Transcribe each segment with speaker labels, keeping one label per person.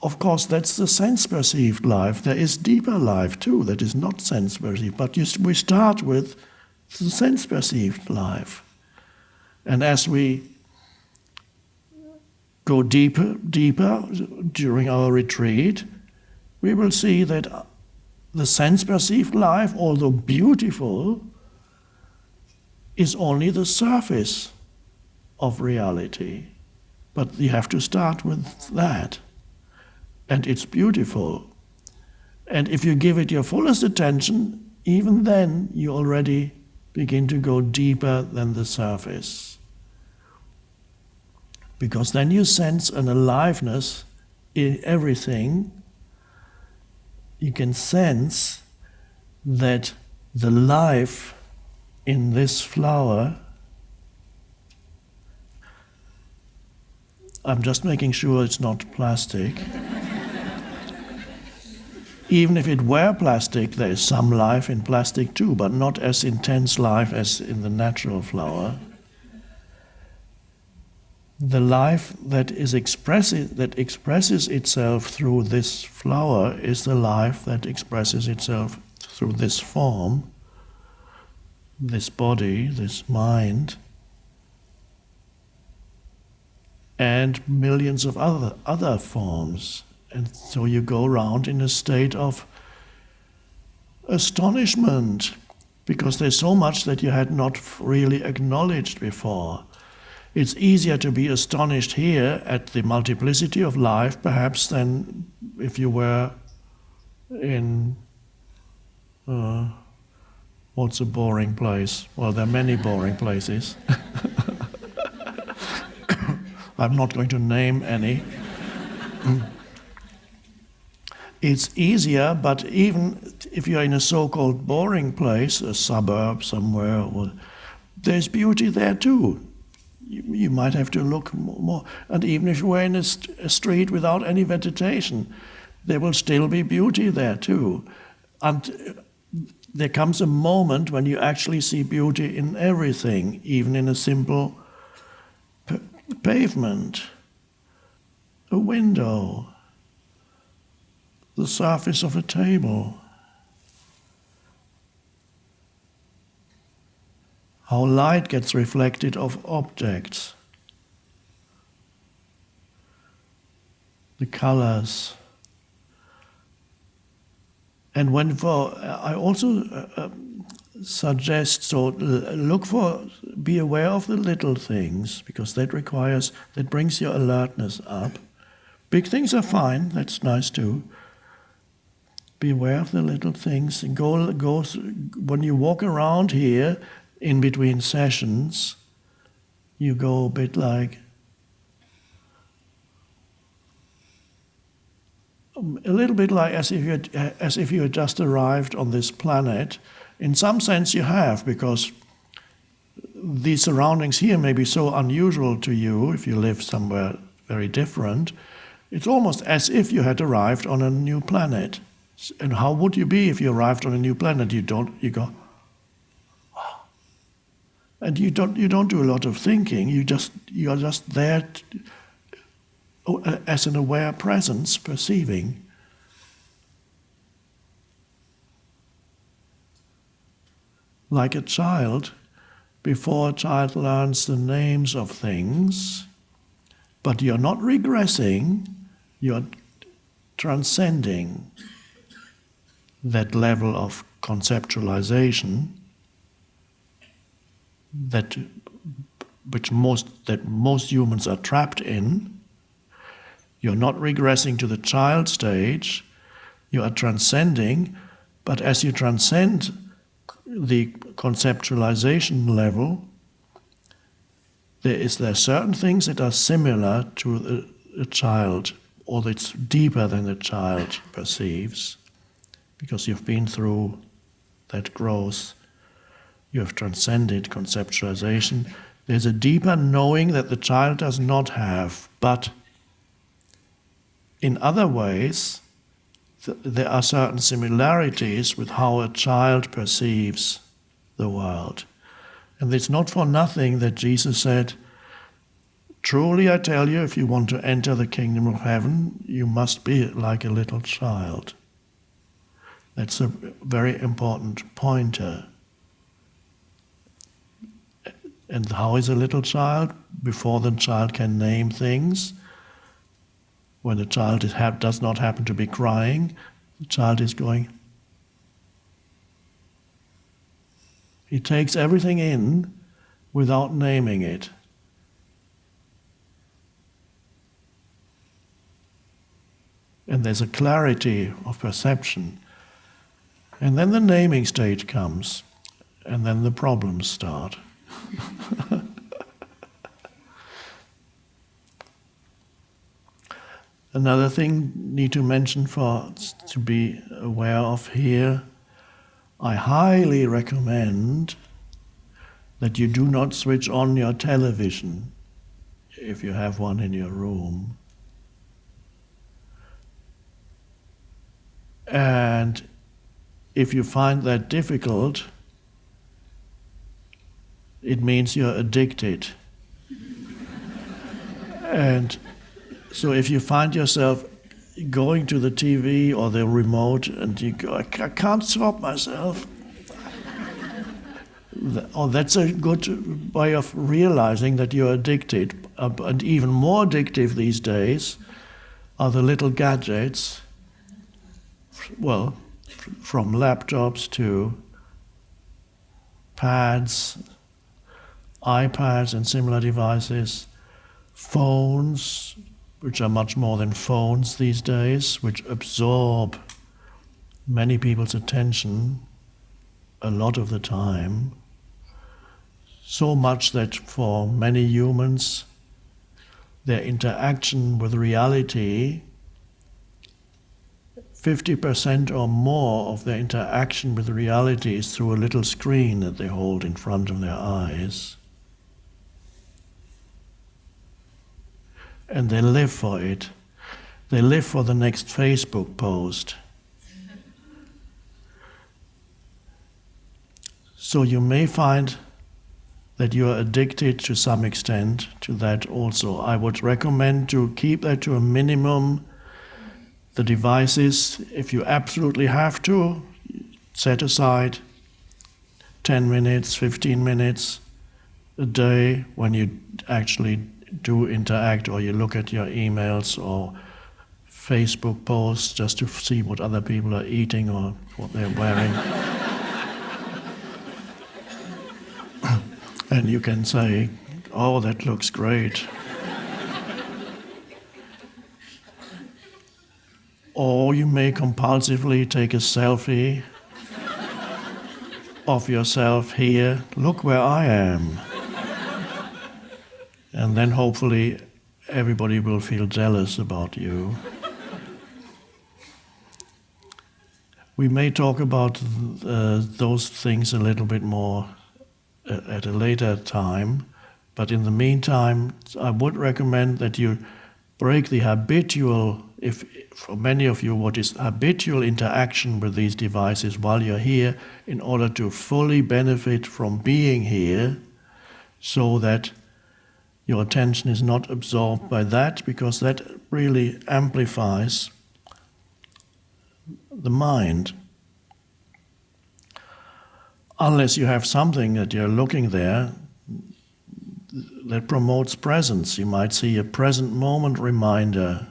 Speaker 1: of course, that's the sense-perceived life. There is deeper life too that is not sense-perceived, but we start with the sense-perceived life. And as we go deeper during our retreat, we will see that the sense-perceived life, although beautiful, is only the surface of reality. But you have to start with that. And it's beautiful. And if you give it your fullest attention, even then you already begin to go deeper than the surface. Because then you sense an aliveness in everything. You can sense that the life in this flower, I'm just making sure it's not plastic. Even if it were plastic, there is some life in plastic too, but not as intense life as in the natural flower. The life that expresses itself through this flower is the life that expresses itself through this form, this body, this mind, and millions of other forms. And so you go around in a state of astonishment, because there's so much that you had not really acknowledged before. It's easier to be astonished here at the multiplicity of life, perhaps, than if you were in, what's a boring place? Well, there are many boring places. I'm not going to name any. It's easier, but even if you're in a so-called boring place, a suburb somewhere, there's beauty there too. You might have to look more. And even if you were in a street without any vegetation, there will still be beauty there too. And there comes a moment when you actually see beauty in everything, even in a simple pavement, a window, the surface of a table. How light gets reflected off objects, the colors. And I also suggest, be aware of the little things, because that brings your alertness up. Big things are fine, that's nice too. Be aware of the little things. And go when you walk around here, in between sessions, you go a bit like as if you had just arrived on this planet. In some sense you have, because these surroundings here may be so unusual to you if you live somewhere very different. It's almost as if you had arrived on a new planet. And how would you be if you arrived on a new planet? You go, and you don't do a lot of thinking. You are just there as an aware presence, perceiving. Like a child, before a child learns the names of things, but you're not regressing, you're transcending that level of conceptualization that most humans are trapped in. You're not regressing to the child stage, you are transcending, but as you transcend the conceptualization level, there are certain things that are similar to a child, or that's deeper than a child perceives, because you've been through that growth. You have transcended conceptualization. There's a deeper knowing that the child does not have, but in other ways, there are certain similarities with how a child perceives the world. And it's not for nothing that Jesus said, Truly I tell you, if you want to enter the kingdom of heaven, you must be like a little child. That's a very important pointer. And how is a little child? Before the child can name things, when the child does not happen to be crying, the child is going. He takes everything in without naming it. And there's a clarity of perception. And then the naming stage comes, and then the problems start. Another thing need to mention to be aware of here, I highly recommend that you do not switch on your television if you have one in your room. And if you find that difficult, it means you're addicted. And so if you find yourself going to the TV or the remote and you go, I can't stop myself, that's a good way of realizing that you're addicted. And even more addictive these days are the little gadgets, well, from laptops to pads, iPads and similar devices, phones, which are much more than phones these days, which absorb many people's attention a lot of the time, so much that for many humans, their interaction with reality, 50% or more of their interaction with reality is through a little screen that they hold in front of their eyes. And they live for it. They live for the next Facebook post. So you may find that you are addicted to some extent to that also. I would recommend to keep that to a minimum. The devices, if you absolutely have to, set aside 10 minutes, 15 minutes a day when you actually do interact, or you look at your emails or Facebook posts just to see what other people are eating or what they're wearing. And you can say, oh, that looks great. Or you may compulsively take a selfie of yourself here. Look where I am. And then hopefully everybody will feel jealous about you. We may talk about those things a little bit more at a later time, but in the meantime, I would recommend that you break the habitual, if for many of you, what is habitual interaction with these devices while you're here, in order to fully benefit from being here, so that your attention is not absorbed by that, because that really amplifies the mind. Unless you have something that you're looking there that promotes presence. You might see a present moment reminder.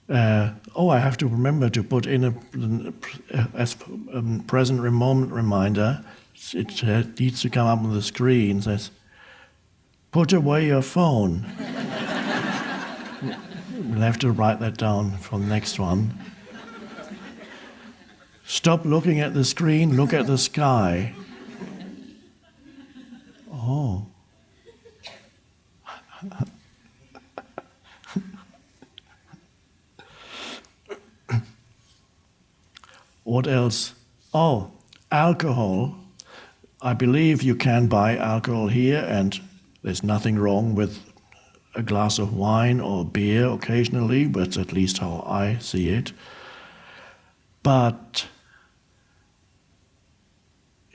Speaker 1: I have to remember to put in a present moment reminder. It needs to come up on the screen. It says, put away your phone. We'll have to write that down for the next one. Stop looking at the screen, look at the sky. Oh. What else? Oh, alcohol. I believe you can buy alcohol here, and there's nothing wrong with a glass of wine or beer occasionally, but that's at least how I see it. But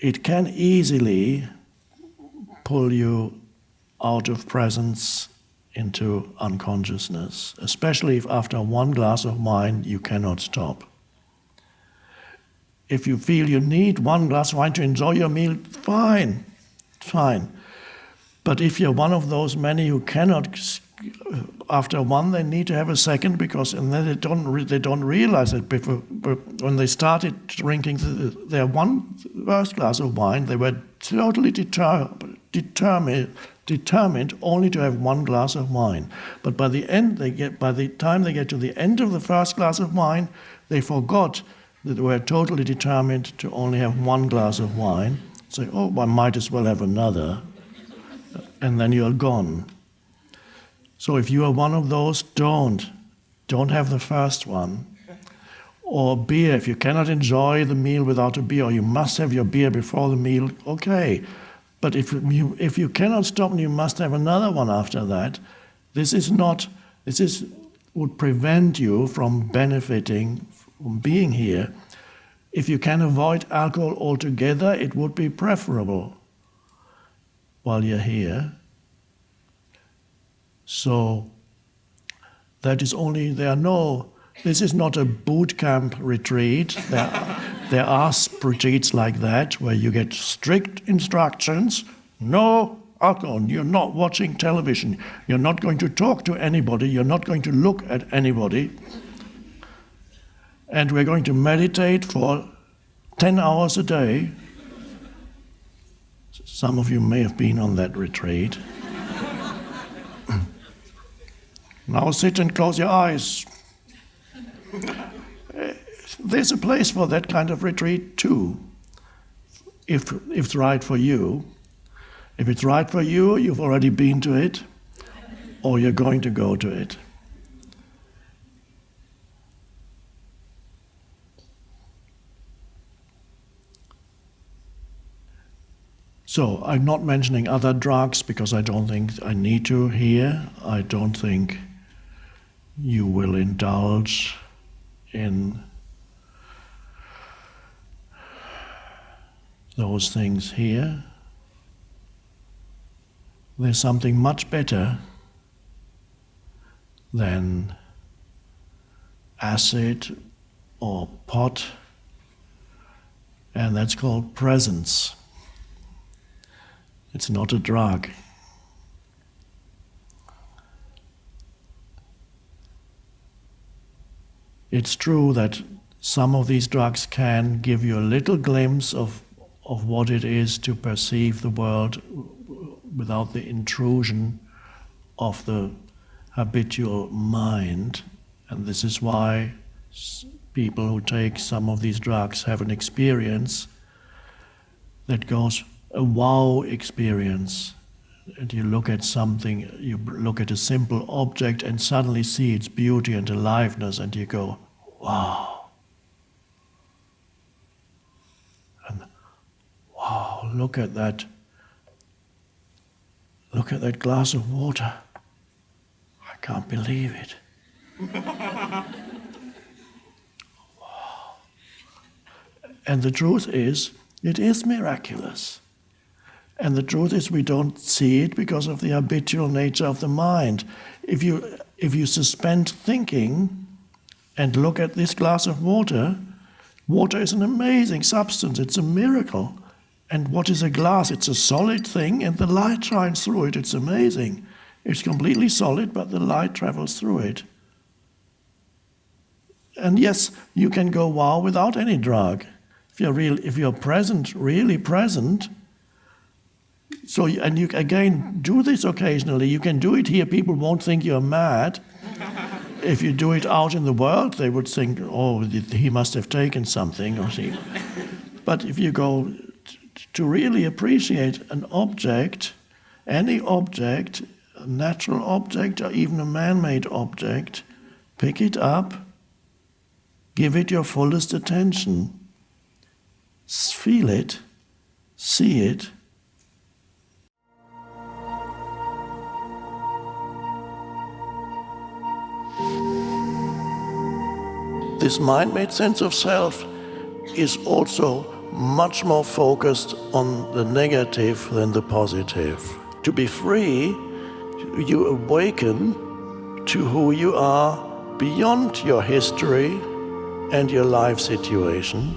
Speaker 1: it can easily pull you out of presence into unconsciousness, especially if after one glass of wine you cannot stop. If you feel you need one glass of wine to enjoy your meal, fine. But if you're one of those many who cannot, after one they need to have a second, because and then they don't realize it. When they started drinking their first glass of wine, they were totally determined only to have one glass of wine. But by the time they get to the end of the first glass of wine, they forgot that they were totally determined to only have one glass of wine. Say, oh, I might as well have another. And then you're gone. So if you are one of those, don't have the first one. Or beer, if you cannot enjoy the meal without a beer, or you must have your beer before the meal, okay. But if you cannot stop and you must have another one after that, this would prevent you from benefiting from being here. If you can avoid alcohol altogether, it would be preferable while you're here. So this is not a boot camp retreat. There are retreats like that where you get strict instructions, no alcohol, you're not watching television, you're not going to talk to anybody, you're not going to look at anybody, and we're going to meditate for 10 hours a day. Some of you may have been on that retreat. Now sit and close your eyes. There's a place for that kind of retreat too, if it's right for you. If it's right for you, you've already been to it, or you're going to go to it. So I'm not mentioning other drugs because I don't think I need to here. I don't think you will indulge in those things here. There's something much better than acid or pot, and that's called presence. It's not a drug. It's true that some of these drugs can give you a little glimpse of what it is to perceive the world without the intrusion of the habitual mind. And this is why people who take some of these drugs have an experience that goes a wow experience. And you look at something, you look at a simple object and suddenly see its beauty and aliveness, and you go, wow. And wow, look at that glass of water. I can't believe it. Wow. And the truth is, it is miraculous. And the truth is we don't see it because of the habitual nature of the mind. If you suspend thinking and look at this glass of water, water is an amazing substance, it's a miracle. And what is a glass? It's a solid thing and the light shines through it, it's amazing. It's completely solid, but the light travels through it. And yes, you can go wow without any drug. If you're present, really present. So, and you again do this occasionally. You can do it here. People won't think you're mad. If you do it out in the world, they would think, "Oh, he must have taken something," or she. But if you go to really appreciate an object, any object, a natural object, or even a man-made object, pick it up, give it your fullest attention. Feel it, see it. This mind-made sense of self is also much more focused on the negative than the positive. To be free, you awaken to who you are beyond your history and your life situation.